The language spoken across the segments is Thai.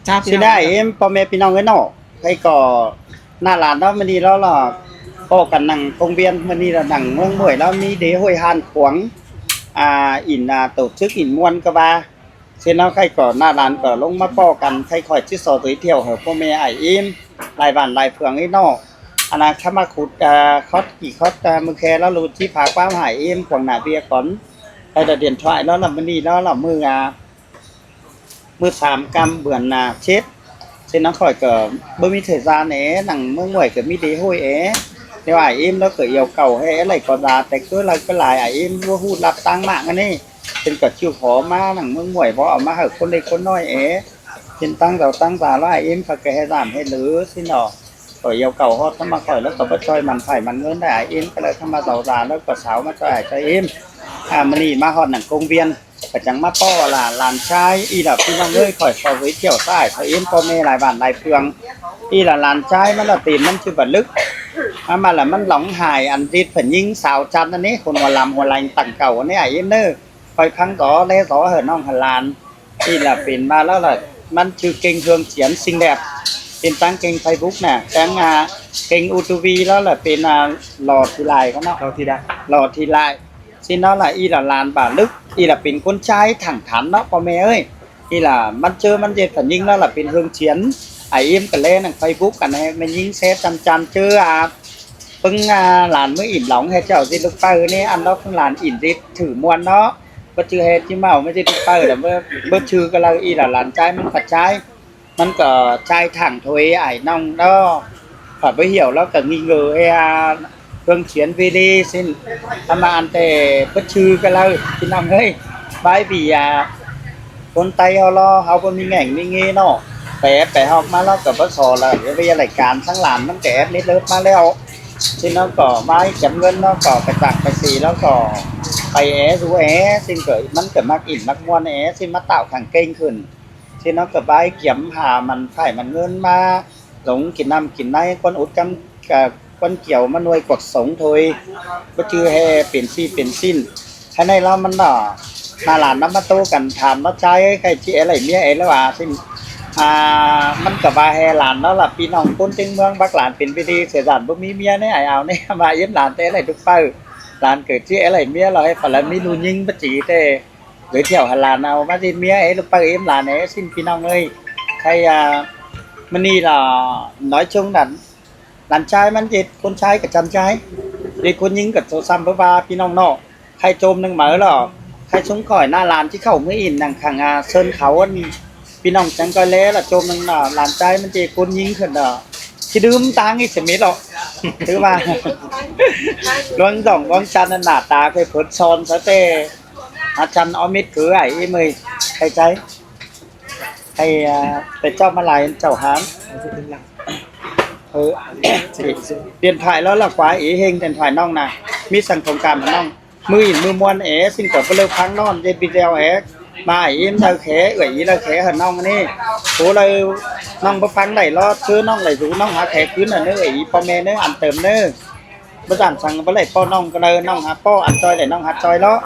จ้าพี่ สิ น้อง ได้เอ็มพ่อแม่พี่น้องเอ้ยเนาะใครก็หน้าหลานเนาะมื้อนี้แล้วล่ะก็กันนั่งกงเวียนมื้อนี้ล่ะนั่งเมืองห้วยแล้วมีเดห้วยหานขวางอินtổ chứcอินม่วนก็ว่าเช่นเนาะใครก็หน้าหลานก็ลงมาป้อกันใครค่อยสิสอตัวเที่ยวให้พ่อแม่อ้ายเอ็มหลายบ้านหลายเพืองไอ้เนาะอันน่ะถ้ามาขุดคอดกี่คอดมือแคแล้วรู้ที่ผาความหายเอ็มขวางหน้าเบียก่อนไปเดียนถอยแล้วล่ะมื้อนี้แล้วล่ะมือ3 กำเบื่อนchết trên nó khỏi cỡ bơ mi thời gian ấy nằng mưa nguội cỡ mi đế hôi ấy nếu ai im nó cỡ yêu cầu hay lại có giá tách cứ là cái lại ai im mua hút lạp tăng mạng anh ấy trên cỡ chiều khó mà nằng mưa nguội võ mà ở con đây con nói ấy trên tăng giàu tăng giá là ai im phải cái hay giảm hay lứa xin nó khỏi yêu cầu họ thăm mà khỏi nó có bất choi màn phải màn ngơn đại im cái lại thăm mà giàu giá nó có sáo mà cho ai cho im mà nỉ mà họ nằng công viênก็จังมาป้อล่ะหลานชายอีล่ะพี่น้องเอ้ยข่อยขอไว้เที่ยวใต้เขาเอ็มพ่อแม่หลายบ้านหลายเพืองอีล่ะหลานชายมันละตีนมันชื่อบัดลึกมาล่ะมันหลงหายอันติดเพิ่นยิงสาวจันอันนี้คนหัวลำหัวไหลตั้งเก่าอันนี้ไอ้เอ็มเด้อคอยครั้งต่อแลต่อเหินน้องหลานอีล่ะเป็นมาแล้วล่ะมันชื่อเก่งเฮืองเฉียนสิ่งแดบเป็นตั้งเก่ง Facebook น่ะตั้งเก่ง UTV แล้วล่ะเป็นหลอดทีไลเขาเนาะ เราทีได้ หลอดทีไลxin nó là y là làn bà Đức y là pin con trai thẳng thắn đó con mẹ ơi y làมันเจอมันเจ็ดฝันยิ่งแล้วล่ะเป็นเรื่องเฉียนไอเอ็มกันเล่นไฟบุ๊กกันให้มันยิ่งเซฟจันเจอเพิ่งหลานเมื่ออิ่มหลงให้เจ้าสิลูกเปอร์นี่อันđóเพิ่งหลานอิ่มดิถือมวนเนาะก็ชื่อเฮจิเมาไม่ใช่ลูกเปอร์แต่เมื่อชื่อก็เราy làหลานใจมันปัดใจมันก็ใจถังถอยไอ้น้องเนาะพอไปเหี่ยวแล้วก็nghi ngờ hay phương chiến VD xin tham ăn để bất trừ cái lời thì nằm hơi bởi vì con tay họ lo họ có mình ảnh mình nghe nó bé học mà nó có bất sò là bây giờ lại càn sang làm nó kẻ nít lớp mà leo xin nó có bài chấm ngân nó có cái tặng cái gì nó có bay é rú é xin cởiมันเกิดมากอิ่มมากม้วนé xinมาtạo thằng kênh ขึ้น xin nó có bài kiếm hàมันphảiมันเงินมาหลงกินน้ำกินในคนอุดกันcon kiểu mà nuôi cuộc sống thôi có chưa he biển si biển xin cái này là mình đỏ mà là nó mà tô cần thàm nó trái cái chị ấy lại mía ấy là xin mình cả ba he làm nó là pin hồng côn trên mương bắc làn biển đi sẽ giảm bơm mía này ai ảo này mà yếm làn thế này được bao làn cử chị ấy lại mía là phải là mi lu nhinh bất chỉ thế giới thiệu hà làn nào mà đi mía ấy được bao yếm làn ấy xin pin hồng ơi hay mình đi là nói chung làหลานชายมันเจ็ดคนชายกับจันชายเด็กคนยิงกับโซซัมเพราะว่าพี่น้องเนาะใครโจมนึงเหมือหรอใครชงก่อยหน้าลานที่เข้าเมื่ออินนังขังเซินเขาอันพี่น้องจังก็แล้วล่ะโจมนึงน่ะหลานชายมันเจ็ดคนยิงขึ้นน่ะที่ดื่มตังอีก10 เมตรหรอกถือว่าร้องจ่องร้องจันนั่นหน้าตาเคยเผิดซอนซะแต่อาจารย์อมิตรคือไอ้เมย์ใครใจให้ไปเจ้ามาลายเจ้าหางđiện thoại đó là quá ý hình điện thoại nong nè mi sang thông cảm nong mưa muôn é xin cả cái lơ phăng non trên video é mà em đâu khé gửi ý là khé hần nong này số lời nong bắp phăng này lo chưa nong lại rú nong hả khé cứ là nữa ý po mẹ nữa ăn tầm nữa bất giảm sang với lại po nong cái lời nong hả po ăn chơi để nong hạt chơi đó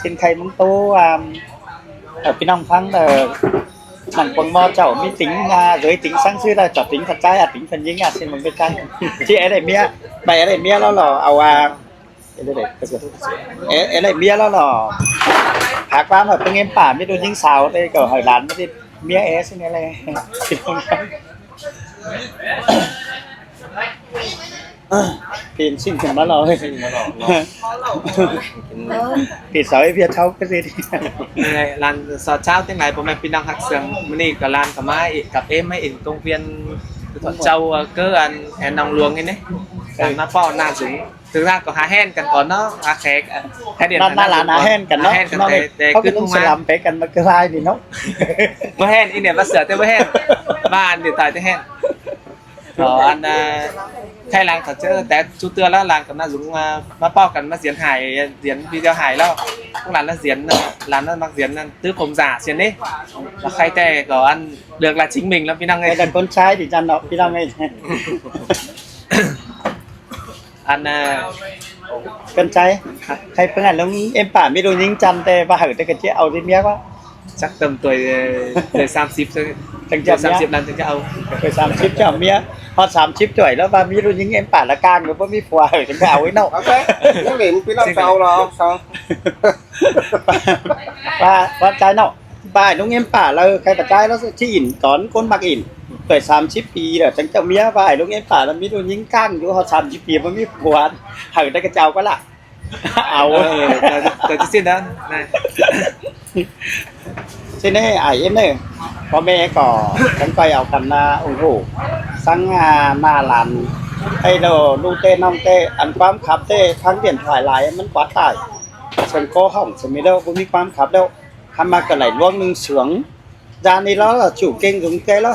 xin khay món tô ở phía nong phăng là nằng quần mo chậu mi tính giới tính sang xưa là chậu tính thật trai tính phần dính xin mừng bên cạnh chị ấy này mía bài ấy này mía nó là ấy này mía nó là hạt quá mà tôi ngheป่าไม่โดนยิงสาวđây cỡ hỏi đànไม่mía é xin này này tiền xinถึงมาหล่อtiền sỏi Việt thâu cái gìลานสอดเช้าที่ไหนผมเป็นพี่น้องหักเสียงมันนี่กับลานกับไม้กับเอ็มไม่อินcông viên thuận châu cơ anh nòng luồng ấy đấy nó bỏ nàn xuống thực ra có há hen cần có nó há khé há điện là há hen cần nó có cái sẽ làm phải cần mà cái vai thì nó mới hen in này bắt sửa tới mới hen ba anh điện thoại tới hen rồi anh thay làng thật chứแต่chú tưa là làng cầm na dùng mà bao cần mà diễn video hài lo cũng là nó diễn làm nó mặc diễn tứผมgiả diễn đấy là khai tè của anh được là chính mình lắmพี่น้องơi gần con trai thì chăn đóพี่น้องơi anh con trai hay phương ảnh lông em bảo biết đồ những chăn tè và hở tè cái chiếc áo gì mía quá chắc tầm tuổi 30 thôi ถึง เดี๋ จะ ยว เมีย 30 ล้านถึงจะเอา ไป30เจ้าเมียพอ30จ่อยแล้วว่ามีรุ่นยิงเอ็มป่าละกลางก็บ่มีผัวถึงจะเอาไว้เนาะ ok những điểm phía sau sau là sao ว่าใจเนาะบ้านน้องเอ็มป่าเราใครกระจายแล้วที่อินตอนคนมักอินเกิด30 ปีแล้วถึงจะเมียบ้านน้องเอ็มป่าแล้วมีรุ่นยิงก้างอยู่เฮา30 ปีบ่มีผัวหักได้กระเจ้าก็ล่ะเอา แต่จะสิ้นแล้วนะ thế này ai em này có mẹ có cánh quay ảo cần ủng hộ sang mà làm hay đồ lưu tê nong tê ăn quám khắp tê thắng điện thoại lạiมันquá tải sân cô hỏng sân mi đâu cũngมีความขับđâuทำมาก็ไหลล่วงนึงเสืองจานนี้แล้วchủ kênh dùng cáiแล้ว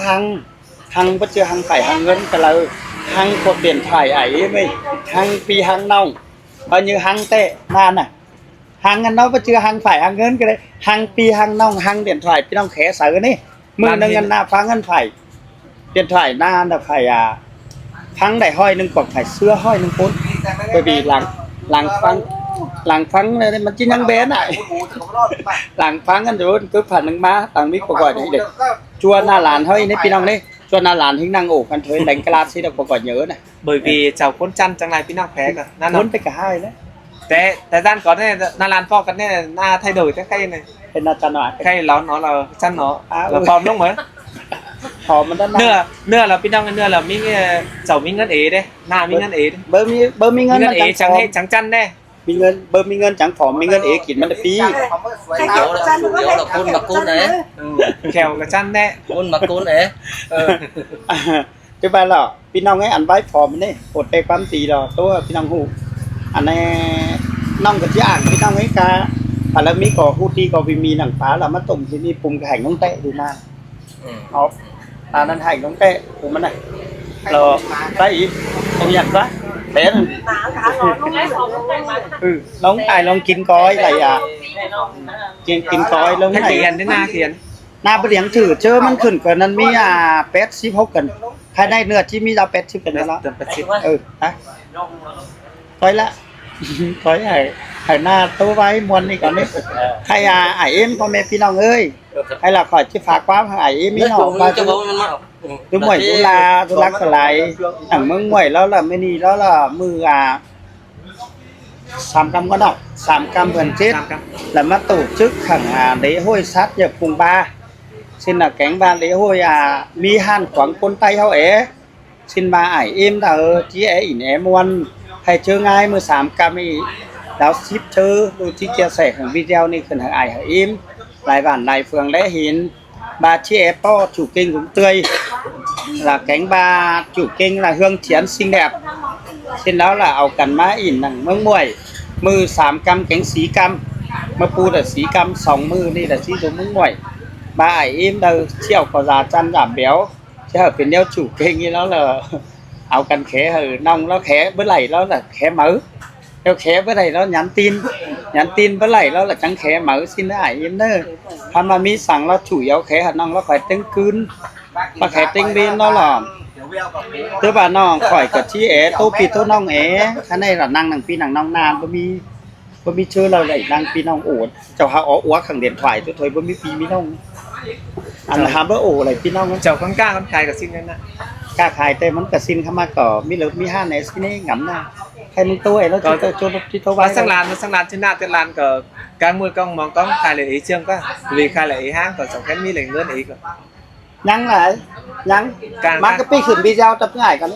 hăng bất chưa hăng phải hăng ngân cái là hăng cuộc điện thoại ấy mới hăng pi hăng nong bao nhiêu hăng tê man à hăng anh nó bất chưa hăng phải hăng ngân cái đấy hăng pi hăng nong hăng điện thoại pi nong khẽ sợ này mưa nâng ngân na phá ngân phải điện thoại na là phải thắng đại hoi nâng còn phải xưa hoi nâng cuốn bởi vì làng phăng nàyมันchỉ năng bé lại làng phăng anh rồi cứ phản ứng má tàng biết có gọi để chua na làn hơi này pi nong đấy chua na làn hình năng ổ căn thuế đánh class thì đâu có gọi nhớ này bởi vì chào cuốn chăn chẳng nàyพี่น้องแพ้กันนั่น cuốn phải cả hai đấy แต่ด้านก่อนเนี่ยนาลานพ่อกันเนี่ยหน้าthay đổi cái khay nàyเป็นอาจารย์หน่อย khay nó là chăn nó À, là ừ. form đúng không หอมมันด้านหน้า nưa làพี่น้องnưa làมีchậuมีเงินเอเด้หน้ามีเงินเอ เบอร์มีเงิน เงิ มัน น เอ จัง chẳng ฟอ ให้ ม chẳng chăn đây มีเงินเบอร์มีเงินจังฟอมมีเงินเอกินมันได้ฟรี chủ yếu là côn mà côn đấy kèo cả chăn đây côn mà côn đấy จะไปหรอพี่น้องไอ้อันไว้ฟอร์มนี่อดไปปั๊มตีดอกตัวพี่น้องหูอันนี้น้องกับที่อ่านพี่น้องไอ้กาอันแล้วมีก่อฮูตีก่อวิมีหนังฟ้าแล้วมาตุ่มที่นี่ปุ่มแข่งน้องเตะดูมาเอาตานั้นแข่งน้องเตะปุ่มมันไหนเราได้อีกตรงยันปะเต้นน้องไอ้ลองกินก้อยอะไรกินก้อยแล้ว ให้ ไหน เขียนได้หน้าเขียน หน้าเปลี่ยนถือเจอมันขึ้นกว่านั้นมี86กันภายในเนื้อที่มีเรา80กันแล้ว เติม80 ฮะก้อยละ ก้อยให้หน้าตัวไว้มวนนี่ก่อนนี่ใครไอ้เอ็มพ่อแม่พี่น้องเอ้ยให้เราขอจะฝากความไอ้เอ็มมีน้องมา cho bố nó mạo ดูมวยตุลาสลายอย่างมึงมวยแล้วล่ะไม่นี่แล้วล่ะมือ3 กำก็ดอก3 กำเพิ่นเจ็ด 3 cam là mắt tổ chức khẳng lễ hội sát nhập vùng 3 xin là cánh ba lễ hội mi han quảng quân tay hao é xin ba ải em là chí é ỉn em one hay chơi ngay 13 cam ý đáo ship chơi đôi chí chia sẻ hàng video này cần hàng ải hàng em lại bản lại phường lễ hiến ba chị é po chủ kênh cũng tươi là cánh ba chủ kênh là hương chiến xinh đẹp xin đó là ảo cần má ỉn nằng mương muội 3 กำแข็งสีกำมาปูแต่สีกำ2 มือนี่แต่ที่ตัวมึงหน่วยba ải im đâu chiều có già chăn giảm béo chứ ở phía đeo chủ kênh như nó là áo cần khé hở nong nó khé bữa lầy nó là khé mớ theo khé bữa này nó nhắn tin bữa lầy nó là trắng khé mớ xin nó ải im đó hắn mà miสั่ง nó chủ yếu khé hở nong nó phải tính cún và khé tinh bên nó là tôi bà nó khỏi cả chi é tô pi tô nong é cái này là năng pi năng nong nanบ่มีชื่อเราได้ดังพี่น้องโอดเจ้าหาอ้วขังเด่นถ่ายตัวถอยบ่มีปีมีน้องอันหาบ่โออะไรพี่น้อง chậu con ca con cài cả xin nên กล้าขายแต่มันก็ซินเข้ามาก็มีเหลือมี5ในซินี่งำนะใครมึงตัวไอ้แล้วจะโจมที่ตัวไว้ sang làn trên nát trên làn cờ càng mưa con mong con khai lại ý chương quá vì khai lại ý hang còn chẳng cái mi lại ngươn ý cơ ยังหลายยังมาก็ปี้ขึ้นพี่เจ้าจับง่ายกัน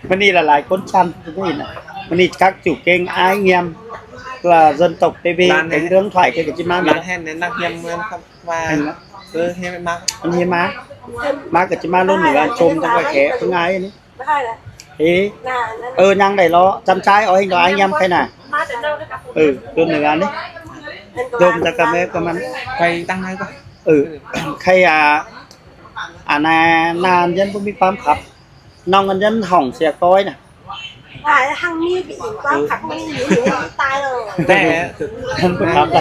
วันนี้หลายคนชันนี่นะวันนี้các chủ kênh ai nghiêm là dân tộc TV cái hướng thoại cái chim ma làn hen nên năng hiêm nguyên không và hiêm mang มันเฮียมากับจิมารุ่นเหนือชมจังหวัดแขกเป็นไงนี่ยังได้ล้อจำใจเอาให้ดอกไอ้ยำใครน่ะรุ่นเหนือนี่โดมตะกะเมกมัน quay tăng hay quá ใครนานยันบ่มีความขับน้องกันยันห่องเสียก้อยน่ะ hăng mi bị quang khắc mi nhiều tai rồiแต่ ท่านเป็นครับใด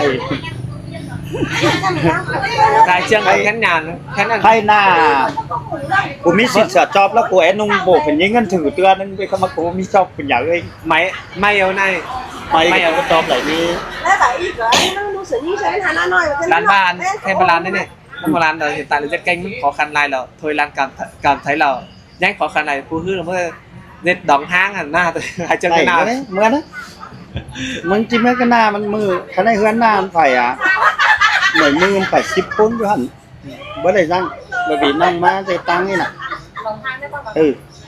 tại chương cái khán nhàn khán nhàn ใครหน้ากูมีสิทธิ์เสียจอบแล้วกูแอนนุ่งโบกเป็นยิงเงินถือเตือนนึงไปเข้ามากูมีจอบเป็นอย่างเอง máy yêu này ไม่เอาก็จอบไหลนี้ đấy vậy cái nó sửa như thế là nó nói làn bàn hay bà làn đấy này Không có làm rồi hiện tại là rất kênh khó khăn lại là thôi làm cảm thấy là nhanh khó khăn này cô hư là mới nết đóng hang hẳn na tôi hai chân cái nào đấy mưa đấy mình chỉ mấy cái na mình mưa cái này hơn na phải mười mưa phải ship cuốn cho hẳn bữa này răng bởi vì nông má dây tăng như này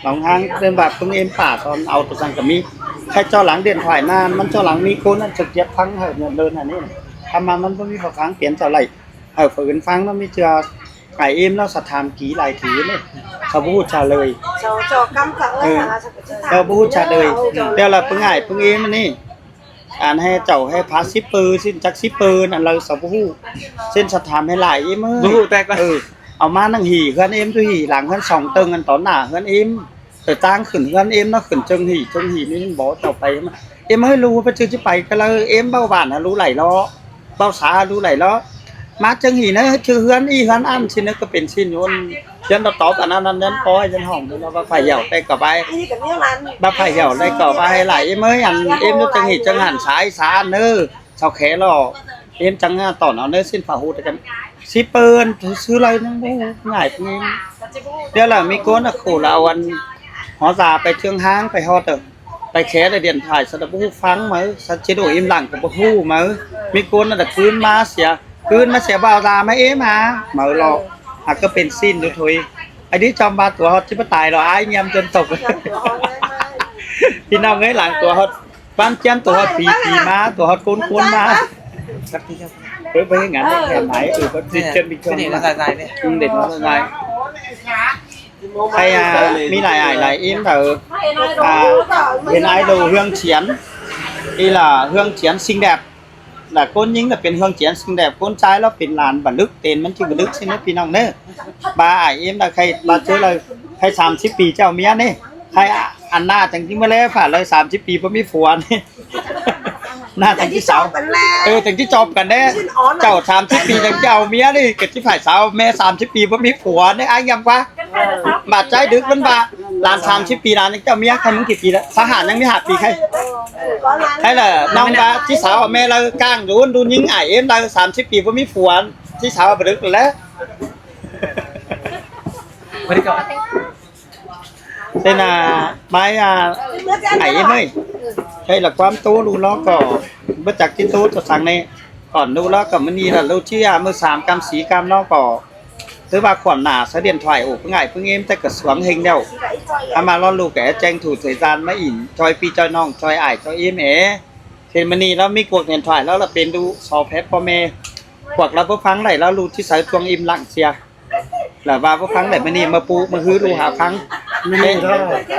lòng hang trên bạc cũng em phả còn ao tụi rằng cả mi hay cho lắng điện thoại naมันcho lắng mi cuốn nó trực tiếp phăng ở nhận đơn nàyทำมามันก็มีพอฟังเปลี่ยนเท่าไหร่ฝืนฟังมันไม่เจอไก่เอ็มเราสถามกี่หลายทีเลยเขาพูดชาเลย cho cắm cỡ là เขาพูดชาเลยเดี๋ยวเราเพิ่งไงเพิ่งเอ็มมันนี่อ่านให้เจ้าให้พาซิปปืนสิ้นจักซิปปืนอันเราสาวพูดเส้นสถามให้หลายเอ็มเอ้ย แต่ก็ เอามานั่งหีเฮือนเอ็มตัวหีหลังเฮือน2 ตึงอันต่อหน้าเฮือนเอ็มแต่ตั้งขึ้นเฮือนเอ็มเนาะขึ้นจังหีนี่บ่ต่อไปเอ็มให้รู้ไปชื่อที่ไปก็เลยเอ็มเบาหวานรู้ไหลล้อเบาสารู้ไหลล้อมาจังหีนะชื่อเฮือนอีเฮือนอันสินะก็เป็นชิ้นยนยันเราตอบอันนั้นยันปอยยันห้องเราบ่ไฟเหี่ยวได้ก็ไปบ่ไฟเหี่ยวได้ก็ไปไหลเอ้ยอันเอ็มจังหีจังหันสายสาเน้อเซาแขล้อเอ็มจังตอนเอาเน้อสิ้นฝาหูกันสิเปิ้นซื้ออะไรนั่งบ่ง่ายเองเดี๋ยวล่ะมีโกนน่ะขู่เราอันหอซาไปเชียงห้างไปฮอดไปแขได้เดียนถ่ายสระบูฟังมั้ยสัจจิโดอิ่มหลังก็บ่ฮู้มั้ยมีโกนน่ะคืนมาเสียบ่าวตามาเอ๊ะมามื้อรอหากก็เป็นสิ้นอยู่ถอยไอ้นี่จอมบาตัวฮอดสิบ่ตายหรออ้ายยำจนตกพี่น้องเอ้ยหลังตัวฮอดบ้านเจียนตัวฮอดปีมาตัวฮอดโกนมาสักทีครับไปงานแค่ไหนก็สิเจนมี cái này nó dài dài đấy เด็ดnó dài hayมีหลายim hiện idol hương chiến đây là hương chiến xinh đẹp là con nhính làเป็น hương chiến xinh đẹp con trai nó เป็น làn bản đức tênมันชื่อ bản đức ใช่ไหมพี่น้องเด้อบ่าim là ใครบ่าเจอเลยใคร30 ปีเจ้าเมียนี่ใครอันหน้าจังที่มาแล้วผ่านเลย30 ปีบ่มีผัวนี่หน้าจังที่สาวจังที่จอบกันแน่เจ้า30 ปีจังเจ้าเมียนี่กับที่ฝ่ายสาวแม่30 ปีบ่มีผัวนี่อ้ายยำกว่าบาดใจดึกมันบาหลาน30 ปีหลานเจ้าเมียใครมึงกี่ปีแล้วทหารยังไม่5 ปีใครล่ะน้องบาที่สาวแม่เราก้างดูยิงไอ้เอ็มเรา30 ปีบ่มีผัวที่สาวบ่ดึกแล้ว ไม่ได้ก่อน tên là bài ấy ơi đây là quan tố lưu nó có bất chặt cái tố cho sáng nay còn lưu nó cầm mini là lưu chia mưa sám cam xí cam nó có thứ ba khoản nả số điện thoại ổ ngại phương em ta cả xuống hình đâu mà lo lưu kẻ tranh thủ thời gian mấy ỉn choi pi choi nong choi ải choi em é thì mini nóมีcuộc điện thoại nó là bên lưu so phép po me cuộc là vô phăng này nó lưuที่ใส่ช่วงim lặng xia là vào vô phăng này mini mà pu mà hư lưu hạ phăng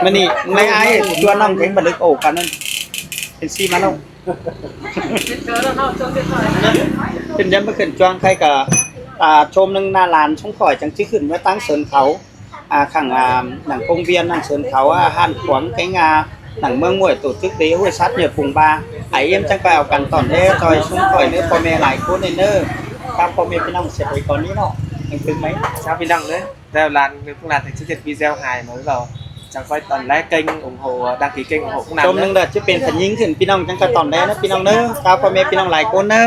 mini mấy ai chua năm cái mà lực ổ cả nênเป็นซีมาแล้วเป็นยันมาขึ้นจวงใครกับชมนึงหน้าลานช่องข่อยจังที่ขึ้นไว้ตั้งเสริญเขาขังหนังคงเวียนหนังเสริญเขาหันขวางcáiงาหนังเมืองมวยtổ chức tếห้วยซัดเหนือvùng baไอ้เอ็มจังไปเอากันตอนนี้จอยช่องข่อยเนื้อพ่อแม่หลายคนเนอร์ครับพ่อแม่พี่น้องเสร็จไปก่อนนี้เนาะยังถึงไหม sao phi đăng đấy theo làn cũng là thành chương trình video hài mới vào chẳng phải toàn lái kênh ủng hộ đăng ký kênh ủng hộ cũng làm ชมนึงเด้อจะเป็นสัญญิงขึ้นพี่น้องจังกะตอนแรกนะพี่น้องเนอะครับพ่อแม่พี่น้องหลายคนเนอะ